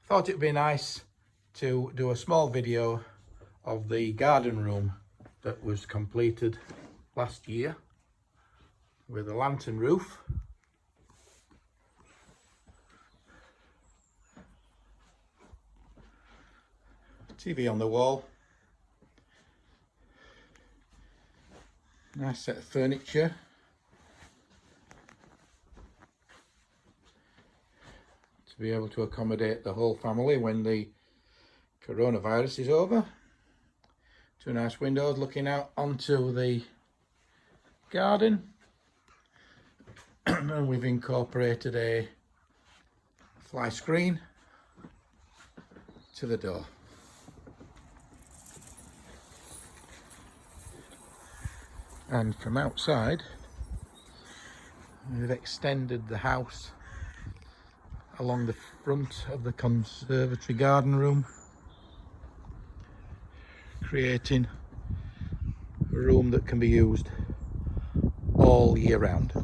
thought it'd be nice to do a small video of the garden room that was completed last year with a lantern roof. TV on the wall. Nice set of furniture. To be able to accommodate the whole family when the coronavirus is over. Two nice windows looking out onto the garden. And we've incorporated a fly screen to the door. And from outside, we've extended the house along the front of the conservatory garden room, creating a room that can be used all year round.